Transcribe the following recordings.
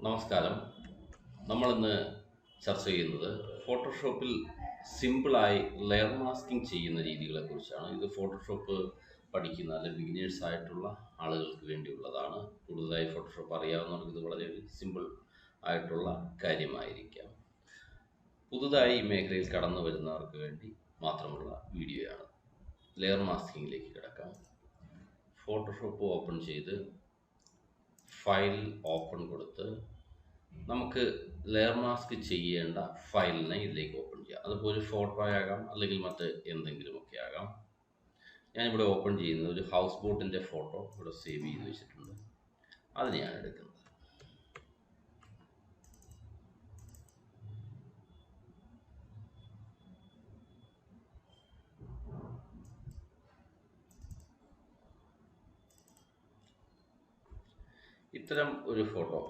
നമസ്കാരം. നമ്മളിന്ന് ചർച്ച ചെയ്യുന്നത് ഫോട്ടോഷോപ്പിൽ സിമ്പിളായി ലെയർ മാസ്കിംഗ് ചെയ്യുന്ന രീതികളെക്കുറിച്ചാണ്. ഇത് ഫോട്ടോഷോപ്പ് പഠിക്കുന്ന അല്ലെങ്കിൽ ബിഗിനേഴ്സ് ആയിട്ടുള്ള ആളുകൾക്ക് വേണ്ടിയുള്ളതാണ്. കൂടുതലായി ഫോട്ടോഷോപ്പ് അറിയാവുന്നവർക്ക് ഇത് വളരെ സിമ്പിൾ ആയിട്ടുള്ള കാര്യമായിരിക്കാം. പുതുതായി ഈ മേഖലയിൽ കടന്നു വരുന്നവർക്ക് വേണ്ടി മാത്രമുള്ള വീഡിയോയാണ്. ലെയർ മാസ്കിങ്ങിലേക്ക് കിടക്കാം. ഫോട്ടോഷോപ്പ് ഓപ്പൺ ചെയ്ത് ഫയൽ ഓപ്പൺ കൊടുത്ത് നമുക്ക് ലെയർ മാസ്ക് ചെയ്യേണ്ട ഫയലിനെ ഇതിലേക്ക് ഓപ്പൺ ചെയ്യാം. അതിപ്പോൾ ഒരു ഫോട്ടോ ആകാം, അല്ലെങ്കിൽ മറ്റ് എന്തെങ്കിലുമൊക്കെ ആകാം. ഞാനിവിടെ ഓപ്പൺ ചെയ്യുന്നത് ഒരു ഹൗസ് ബോട്ടിൻ്റെ ഫോട്ടോ ഇവിടെ സേവ് ചെയ്ത് വെച്ചിട്ടുണ്ട്. അതിനെയാണ് എടുക്കുന്നത്. ഇത്തരം ഒരു ഫോട്ടോ,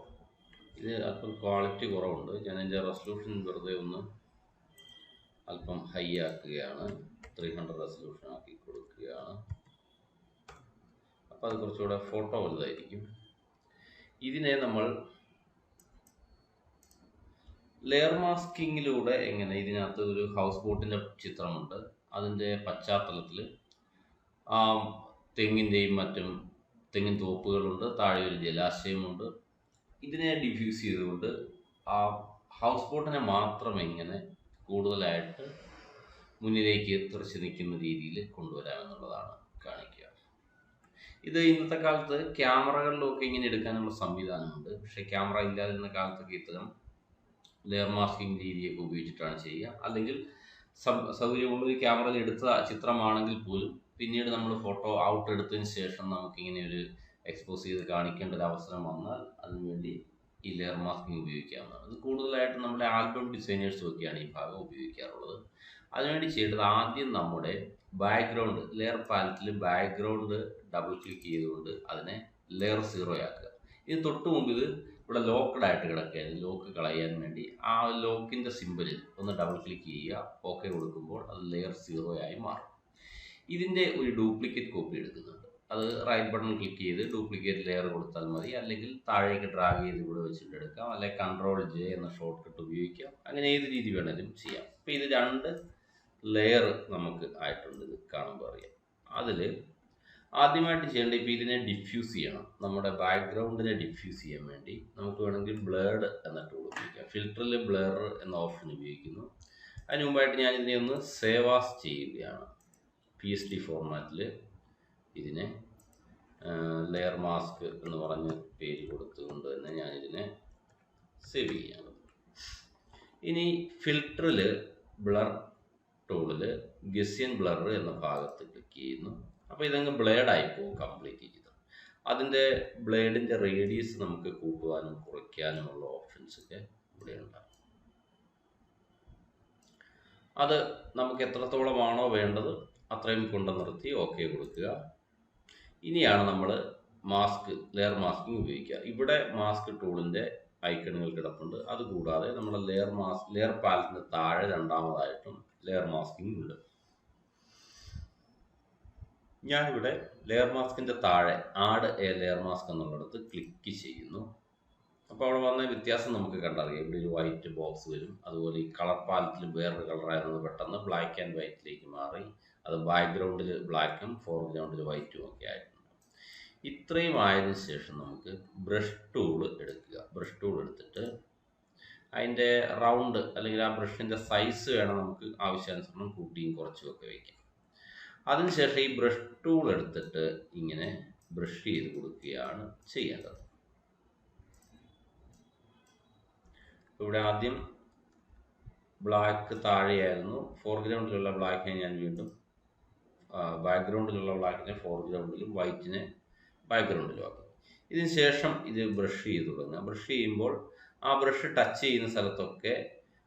ഇത് അല്പം ക്വാളിറ്റി കുറവുണ്ട്. ഞാൻ എൻ്റെ റെസൊല്യൂഷൻ വെറുതെ ഒന്ന് അല്പം ഹൈ ആക്കുകയാണ്. 300 റെസൊല്യൂഷൻ ആക്കി കൊടുക്കുകയാണ്. അപ്പോൾ അത് കുറച്ചുകൂടെ ഫോട്ടോ വലുതായിരിക്കും. ഇതിനെ നമ്മൾ ലെയർ മാസ്കിങ്ങിലൂടെ എങ്ങനെ, ഇതിനകത്ത് ഒരു ഹൗസ് ബോട്ടിൻ്റെ ചിത്രമുണ്ട്. അതിൻ്റെ പശ്ചാത്തലത്തിൽ തെങ്ങിൻ്റെയും മറ്റും തെങ്ങിൻ തോപ്പുകളുണ്ട്, താഴെ ഒരു ജലാശയമുണ്ട്. ഇതിനെ ഡിഫ്യൂസ് ചെയ്തുകൊണ്ട് ആ ഹൗസ് ബോട്ടിനെ മാത്രം എങ്ങനെ കൂടുതലായിട്ട് മുന്നിലേക്ക് തെറിച്ച് നിൽക്കുന്ന രീതിയിൽ കൊണ്ടുവരാമെന്നുള്ളതാണ് കാണിക്കുക. ഇത് ഇന്നത്തെ കാലത്ത് ക്യാമറകളിലൊക്കെ ഇങ്ങനെ എടുക്കാനുള്ള സംവിധാനമുണ്ട്. പക്ഷേ ക്യാമറ ഇല്ലാതിരുന്ന കാലത്തൊക്കെ ഇത്തരം ലെയർ മാസ്കിംഗ് രീതിയൊക്കെ ഉപയോഗിച്ചിട്ടാണ് ചെയ്യുക. അല്ലെങ്കിൽ സൗകര്യമുള്ള ഒരു ക്യാമറയിൽ എടുത്ത ചിത്രമാണെങ്കിൽ പോലും പിന്നീട് നമ്മൾ ഫോട്ടോ ഔട്ട് എടുത്തതിന് ശേഷം നമുക്കിങ്ങനെ ഒരു എക്സ്പോസ് ചെയ്ത് കാണിക്കേണ്ട ഒരു അവസരം വന്നാൽ അതിനുവേണ്ടി ഈ ലെയർ മാസ്കിംഗ് ഉപയോഗിക്കാവുന്നതാണ്. ഇത് കൂടുതലായിട്ടും നമ്മുടെ ആൽബം ഡിസൈനേഴ്സും ഒക്കെയാണ് ഈ ഭാഗം ഉപയോഗിക്കാറുള്ളത്. അതിനുവേണ്ടി ചെയ്യേണ്ടത്, ആദ്യം നമ്മുടെ ബാക്ക്ഗ്രൗണ്ട് ലെയർ പാലറ്റിൽ ബാക്ക്ഗ്രൗണ്ട് ഡബിൾ ക്ലിക്ക് ചെയ്തുകൊണ്ട് അതിനെ ലെയർ 0 ആക്കുക. ഇത് തൊട്ട് മുമ്പ് ഇത് ഇവിടെ ലോക്ക്ഡ് ആയിട്ട് കിടക്കുകയായിരുന്നു. ലോക്ക് കളയാൻ വേണ്ടി ആ ലോക്കിൻ്റെ സിമ്പിളിൽ ഒന്ന് ഡബിൾ ക്ലിക്ക് ചെയ്യുക. ഓക്കെ കൊടുക്കുമ്പോൾ അത് ലെയർ 0 ആയി മാറും. ഇതിൻ്റെ ഒരു ഡ്യൂപ്ലിക്കേറ്റ് കോപ്പി എടുക്കുന്നുണ്ട്. അത് റൈറ്റ് ബട്ടൺ ക്ലിക്ക് ചെയ്ത് ഡ്യൂപ്ലിക്കേറ്റ് ലെയർ കൊടുത്താൽ മതി. അല്ലെങ്കിൽ താഴേക്ക് ഡ്രാഗ് ചെയ്ത് കൂടെ വെച്ചിട്ട് എടുക്കാം. അല്ലെങ്കിൽ Ctrl+J എന്ന ഷോർട്ട് കട്ട് ഉപയോഗിക്കാം. അങ്ങനെ ഏത് രീതി വേണമെങ്കിലും ചെയ്യാം. അപ്പോൾ ഇത് 2 ലെയർ നമുക്ക് ആയിട്ടുണ്ട്. ഇത് കാണുമ്പോൾ അറിയാം. അതിൽ ആദ്യമായിട്ട് ചെയ്യേണ്ടത്, ഇപ്പോൾ ഇതിനെ ഡിഫ്യൂസ് ചെയ്യണം. നമ്മുടെ ബാക്ക്ഗ്രൗണ്ടിനെ ഡിഫ്യൂസ് ചെയ്യാൻ വേണ്ടി നമുക്ക് വേണമെങ്കിൽ ബ്ലേഡ് എന്ന ടൂൾ ഉപയോഗിക്കാം. ഫിൽറ്ററിൽ ബ്ലർ എന്ന ഓപ്ഷൻ ഉപയോഗിക്കുന്നു. അതിന് മുമ്പായിട്ട് ഞാൻ ഇതിനെ ഒന്ന് സേവ് ആസ് ചെയ്യുകയാണ്. PSD ഫോർമാറ്റിൽ ഇതിനെ ലെയർ മാസ്ക് എന്ന് പറഞ്ഞ് പേര് കൊടുത്തുകൊണ്ട് തന്നെ ഞാനിതിനെ സേവ് ചെയ്യാണ്. ഇനി ഫിൽറ്ററിൽ ബ്ലർ ടൂളിൽ ഗസിയൻ ബ്ലർ എന്ന ഭാഗത്ത് ക്ലിക്ക് ചെയ്യുന്നു. അപ്പോൾ ഇതങ്ങ് ബ്ലേഡായി പോകും കംപ്ലീറ്റ് ചെയ്ത്. അതിൻ്റെ ബ്ലേഡിൻ്റെ റേഡിയസ് നമുക്ക് കൂട്ടുവാനും കുറയ്ക്കാനുമുള്ള ഓപ്ഷൻസൊക്കെ ഇവിടെ ഉണ്ടാകും. അത് നമുക്ക് എത്രത്തോളമാണോ വേണ്ടത് അത്രയും കൊണ്ട് നിർത്തി ഓക്കെ കൊടുക്കുക. ഇനിയാണ് നമ്മൾ ലെയർ മാസ്കിംഗ് ഉപയോഗിക്കുക. ഇവിടെ മാസ്ക് ടൂളിൻ്റെ ഐക്കണുകൾ കിടപ്പുണ്ട്. അതുകൂടാതെ നമ്മൾ ലെയർ പാലറ്റിന് താഴെ രണ്ടാമതായിട്ടും ലെയർ മാസ്കിംഗ് ഉണ്ട്. ഞാനിവിടെ ലെയർ മാസ്കിൻ്റെ താഴെ ആഡ് എ ലെയർ മാസ്ക് എന്നുള്ളിടത്ത് ക്ലിക്ക് ചെയ്യുന്നു. അപ്പോൾ അവിടെ വന്ന വ്യത്യാസം നമുക്ക് കണ്ടറിയാം. ഇവിടെ ഒരു വൈറ്റ് ബോക്സ് വരും. അതുപോലെ ഈ കളർ പാലറ്റിൽ വേറൊരു കളറായിരുന്നത് പെട്ടെന്ന് ബ്ലാക്ക് ആൻഡ് വൈറ്റിലേക്ക് മാറി. അത് ബാക്ക്ഗ്രൗണ്ടിൽ ബ്ലാക്കും ഫോർഗ്രൗണ്ടിൽ വൈറ്റും ഒക്കെ ആയിട്ടുണ്ട്. ഇത്രയും ആയതിനു ശേഷം നമുക്ക് ബ്രഷ് ടൂൾ എടുക്കുക. ബ്രഷ് ടൂൾ എടുത്തിട്ട് അതിൻ്റെ റൗണ്ട് അല്ലെങ്കിൽ ആ ബ്രഷിൻ്റെ സൈസ് വേണം നമുക്ക് ആവശ്യാനുസരണം കൂട്ടിയും കുറച്ചുമൊക്കെ വയ്ക്കാം. അതിനുശേഷം ഈ ബ്രഷ് ടൂൾ എടുത്തിട്ട് ഇങ്ങനെ ബ്രഷ് ചെയ്ത് കൊടുക്കുകയാണ് ചെയ്യേണ്ടത്. ഇവിടെ ആദ്യം ബ്ലാക്ക് താഴെയായിരുന്നു. ഫോർഗ്രൗണ്ടിലുള്ള ബ്ലാക്കിനെ ഞാൻ വീണ്ടും ബാക്ക്ഗ്രൗണ്ടിലുള്ള ബ്ലാക്കിനെ ഫോർഗ്രൗണ്ടിലും വൈറ്റിനെ ബാക്ക്ഗ്രൗണ്ടിലും ആക്കി. ഇതിന് ശേഷം ഇത് ബ്രഷ് ചെയ്ത് തുടങ്ങുക. ബ്രഷ് ചെയ്യുമ്പോൾ ആ ബ്രഷ് ടച്ച് ചെയ്യുന്ന സ്ഥലത്തൊക്കെ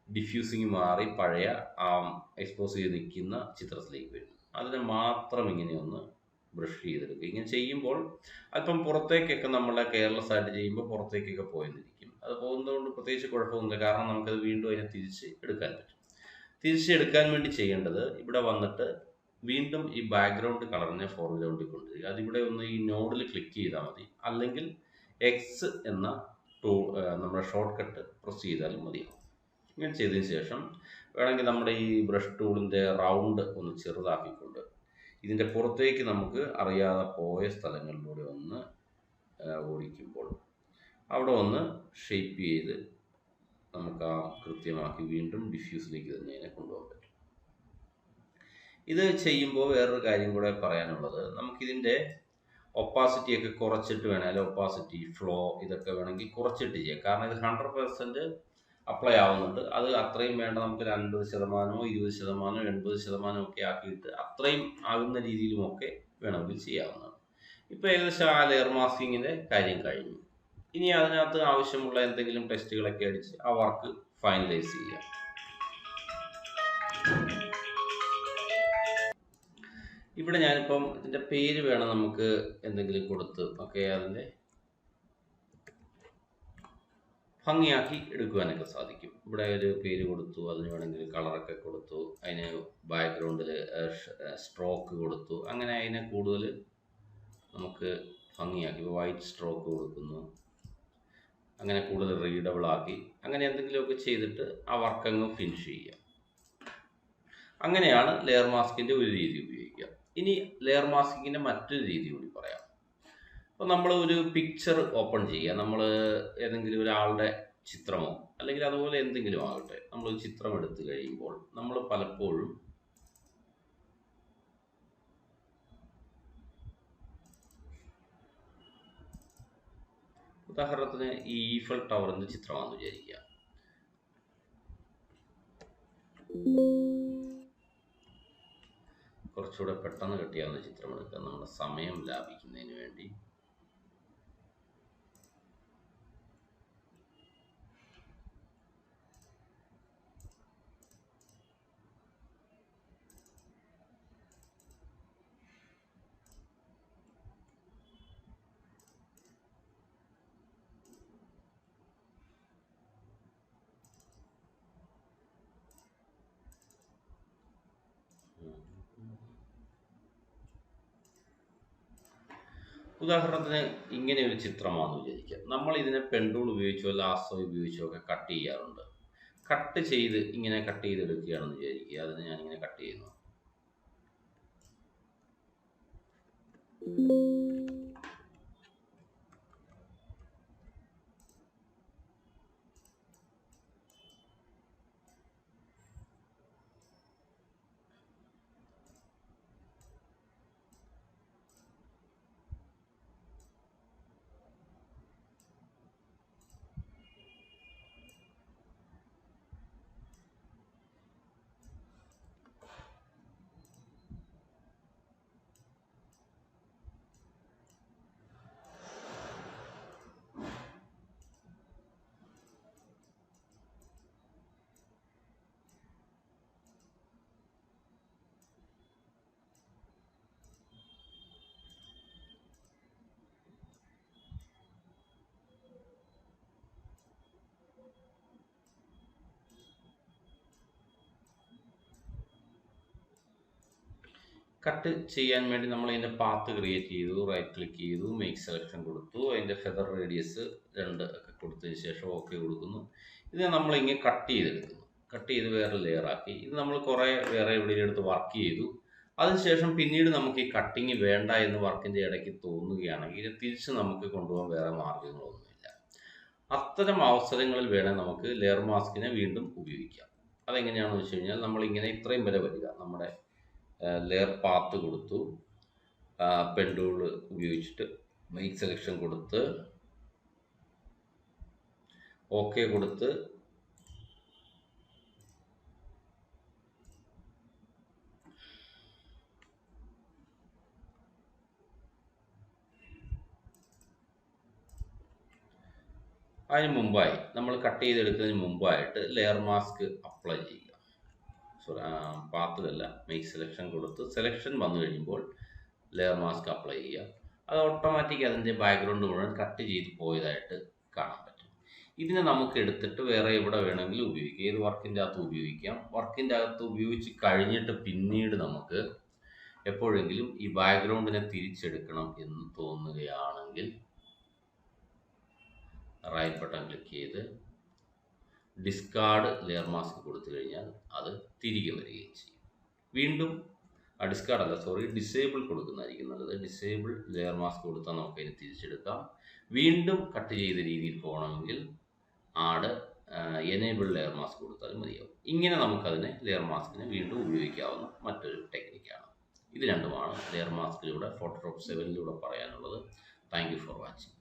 ഡിഫ്യൂസിങ് മാറി പഴയ എക്സ്പോസ് ചെയ്ത് നിൽക്കുന്ന ചിത്രത്തിലേക്ക് വരും. അതിനെ മാത്രം ഇങ്ങനെ ഒന്ന് ബ്രഷ് ചെയ്തെടുക്കുക. ഇങ്ങനെ ചെയ്യുമ്പോൾ അല്പം പുറത്തേക്കൊക്കെ നമ്മളെ കെയർലെസ് ആയിട്ട് ചെയ്യുമ്പോൾ പുറത്തേക്കൊക്കെ പോയെന്നിരിക്കും. അത് പോകുന്നതുകൊണ്ട് പ്രത്യേകിച്ച് കുഴപ്പമൊന്നുമില്ല. കാരണം നമുക്കത് വീണ്ടും അതിനെ തിരിച്ച് എടുക്കാൻ പറ്റും. തിരിച്ചെടുക്കാൻ വേണ്ടി ചെയ്യേണ്ടത്, ഇവിടെ വന്നിട്ട് വീണ്ടും ഈ ബാക്ക്ഗ്രൗണ്ട് കളറിനെ ഫോർഗ്രൗണ്ടിൽ കൊണ്ടുവരിക. അതിവിടെ ഒന്ന് ഈ നോഡിൽ ക്ലിക്ക് ചെയ്താൽ മതി. അല്ലെങ്കിൽ എക്സ് എന്ന നമ്മുടെ ഷോർട്ട് കട്ട് പ്രസ് ചെയ്താൽ മതിയാവും. ഇങ്ങനെ ചെയ്തതിന് ശേഷം വേണമെങ്കിൽ നമ്മുടെ ഈ ബ്രഷ് ടൂളിൻ്റെ റൗണ്ട് ഒന്ന് ചെറുതാക്കിക്കൊണ്ട് ഇതിൻ്റെ പുറത്തേക്ക് നമുക്ക് അറിയാതെ പോയ സ്ഥലങ്ങളിലൂടെ ഒന്ന് ഓടിക്കുമ്പോൾ അവിടെ ഒന്ന് ഷേപ്പ് ചെയ്ത് നമുക്ക് ആ കൃത്യമാക്കി വീണ്ടും ഡിഫ്യൂസിലേക്ക് തന്നെ അതിനെ കൊണ്ടുപോകാൻ പറ്റും. ഇത് ചെയ്യുമ്പോൾ വേറൊരു കാര്യം കൂടെ പറയാനുള്ളത്, നമുക്കിതിൻ്റെ ഒപ്പാസിറ്റിയൊക്കെ കുറച്ചിട്ട് വേണമെങ്കിൽ ഒപ്പാസിറ്റി, ഫ്ലോ ഇതൊക്കെ വേണമെങ്കിൽ കുറച്ചിട്ട് ചെയ്യാം. കാരണം ഇത് 100% അപ്ലൈ ആവുന്നുണ്ട്. അത് അത്രയും വേണ്ട, നമുക്ക് 50%, 20%, 80% ഒക്കെ ആക്കിയിട്ട് അത്രയും ആകുന്ന രീതിയിലുമൊക്കെ വേണമെങ്കിൽ ചെയ്യാവുന്നതാണ്. ഇപ്പോൾ ഏകദേശം ആ ലെയർ മാസ്കിങ്ങിൻ്റെ കാര്യം കഴിഞ്ഞു. ഇനി അതിനകത്ത് ആവശ്യമുള്ള എന്തെങ്കിലും ടെസ്റ്റുകളൊക്കെ അടിച്ച് ആ വർക്ക് ഫൈനലൈസ് ചെയ്യാം. ഇവിടെ ഞാനിപ്പം ഇതിൻ്റെ പേര് വേണം നമുക്ക് എന്തെങ്കിലും കൊടുത്ത് അതിൻ്റെ ഭംഗിയാക്കി എടുക്കുവാനൊക്കെ സാധിക്കും. ഇവിടെ ഒരു പേര് കൊടുത്തു, അതിന് വേണമെങ്കിൽ കളറൊക്കെ കൊടുത്തു, അതിന് ബാക്ക്ഗ്രൗണ്ടിൽ സ്ട്രോക്ക് കൊടുത്തു, അങ്ങനെ അതിനെ കൂടുതൽ നമുക്ക് ഭംഗിയാക്കി. ഇപ്പോൾ വൈറ്റ് സ്ട്രോക്ക് കൊടുക്കുന്നു, അങ്ങനെ കൂടുതൽ റീഡബിൾ ആക്കി, അങ്ങനെ എന്തെങ്കിലുമൊക്കെ ചെയ്തിട്ട് ആ വർക്ക് അങ്ങ് ഫിനിഷ് ചെയ്യുക. അങ്ങനെയാണ് ലെയർ മാസ്കിൻ്റെ ഒരു രീതി ഉപയോഗിക്കുക. ഇനി ലെയർ മാസ്കിങ്ങിൻ്റെ മറ്റൊരു രീതി കൂടി പറയാം. അപ്പോൾ നമ്മൾ ഒരു പിക്ചർ ഓപ്പൺ ചെയ്യുക, നമ്മൾ ഏതെങ്കിലും ഒരാളുടെ ചിത്രമോ അല്ലെങ്കിൽ അതുപോലെ എന്തെങ്കിലും ആകട്ടെ, നമ്മളൊരു ചിത്രം എടുത്തു കഴിയുമ്പോൾ നമ്മൾ പലപ്പോഴും ഉദാഹരണത്തിന് ഈ ഈഫൽ ടവറിൻ്റെ ചിത്രമാണെന്ന് വിചാരിക്കുക. കുറച്ചുകൂടെ പെട്ടെന്ന് കിട്ടിയാവുന്ന ചിത്രം എടുക്കുക, നമ്മുടെ സമയം ലാഭിക്കുന്നതിന് വേണ്ടി. ഉദാഹരണത്തിന് ഇങ്ങനെ ഒരു ചിത്രമാണെന്ന് വിചാരിക്കുക. നമ്മൾ ഇതിനെ പെൻടൂൾ ഉപയോഗിച്ചോ ലാസോ ഉപയോഗിച്ചോ ഒക്കെ കട്ട് ചെയ്യാറുണ്ട്. കട്ട് ചെയ്ത് ഇങ്ങനെ കട്ട് ചെയ്തെടുക്കുകയാണെന്ന് വിചാരിക്കുക. അതിന് ഞാനിങ്ങനെ കട്ട് ചെയ്യുന്നു. കട്ട് ചെയ്യാൻ വേണ്ടി നമ്മൾ അതിൻ്റെ പാത്ത് ക്രിയേറ്റ് ചെയ്തു, റൈറ്റ് ക്ലിക്ക് ചെയ്തു, മേക്ക് സെലക്ഷൻ കൊടുത്തു, അതിൻ്റെ ഫെദർ റേഡിയസ് 2 ഒക്കെ കൊടുത്തതിന് ശേഷം ഓക്കെ കൊടുക്കുന്നു. ഇത് നമ്മളിങ്ങനെ കട്ട് ചെയ്തെടുക്കുന്നു. കട്ട് ചെയ്ത് വേറെ ലെയർ ആക്കി. ഇത് നമ്മൾ കുറേ വേറെ എവിടെയും എടുത്ത് വർക്ക് ചെയ്തു. അതിനുശേഷം പിന്നീട് നമുക്ക് ഈ കട്ടിങ് വേണ്ട എന്ന് വർക്കിൻ്റെ ഇടയ്ക്ക് തോന്നുകയാണെങ്കിൽ തിരിച്ച് നമുക്ക് കൊണ്ടുപോകാൻ വേറെ മാർഗ്ഗങ്ങളൊന്നുമില്ല. അത്തരം അവസരങ്ങളിൽ വേണേൽ നമുക്ക് ലെയർ മാസ്കിനെ വീണ്ടും ഉപയോഗിക്കാം. അതെങ്ങനെയാണെന്ന് വെച്ച് കഴിഞ്ഞാൽ, നമ്മളിങ്ങനെ ഇത്രയും വരെ വരിക, നമ്മുടെ ലെയർ പാത്ത് കൊടുത്തു, പെൻ ടൂൾ ഉപയോഗിച്ചിട്ട് മേക്ക് സെലക്ഷൻ കൊടുത്ത് ഓക്കെ കൊടുത്ത് അതിന് മുമ്പായി നമ്മൾ കട്ട് ചെയ്തെടുക്കുന്നതിന് മുമ്പായിട്ട് ലെയർ മാസ്ക് അപ്ലൈ ചെയ്യുക. പാത്തിലല്ല, മേക്ക് സെലക്ഷൻ കൊടുത്ത് സെലക്ഷൻ വന്നു കഴിയുമ്പോൾ ലെയർ മാസ്ക് അപ്ലൈ ചെയ്യുക. അത് ഓട്ടോമാറ്റിക് അതിൻ്റെ ബാക്ക്ഗ്രൗണ്ട് മുഴുവൻ കട്ട് ചെയ്ത് പോയതായിട്ട് കാണാൻ പറ്റും. ഇതിനെ നമുക്ക് എടുത്തിട്ട് വേറെ എവിടെ വേണമെങ്കിലും ഉപയോഗിക്കാം. ഏത് വർക്കിൻ്റെ അകത്ത് ഉപയോഗിക്കാം. വർക്കിൻ്റെ അകത്ത് ഉപയോഗിച്ച് കഴിഞ്ഞിട്ട് പിന്നീട് നമുക്ക് എപ്പോഴെങ്കിലും ഈ ബാക്ക്ഗ്രൗണ്ടിനെ തിരിച്ചെടുക്കണം എന്ന് തോന്നുകയാണെങ്കിൽ റൈറ്റ് ബട്ടൺ ക്ലിക്ക് ചെയ്ത് ഡിസ്കാർഡ് ലെയർ മാസ്ക് കൊടുത്തു കഴിഞ്ഞാൽ അത് തിരികെ വരികയും ചെയ്യും. വീണ്ടും ഡിസ്കാർഡ് അല്ല, സോറി, ഡിസേബിൾ കൊടുക്കുന്നതായിരിക്കും നല്ലത്. ഡിസേബിൾ ലെയർ മാസ്ക് കൊടുത്താൽ നമുക്കതിന് തിരിച്ചെടുക്കാം. വീണ്ടും കട്ട് ചെയ്ത രീതിയിൽ പോകണമെങ്കിൽ ആഡ് എനേബിൾ ലെയർ മാസ്ക് കൊടുത്താലും മതിയാവും. ഇങ്ങനെ നമുക്കതിനെ ലെയർ മാസ്കിനെ വീണ്ടും ഉപയോഗിക്കാവുന്ന മറ്റൊരു ടെക്നിക്കാണ്. ഇത് രണ്ടുമാണ് ലെയർ മാസ്കിലൂടെ ഫോട്ടോഷോപ്പ് 7 പറയാനുള്ളത്. Thank you for watching.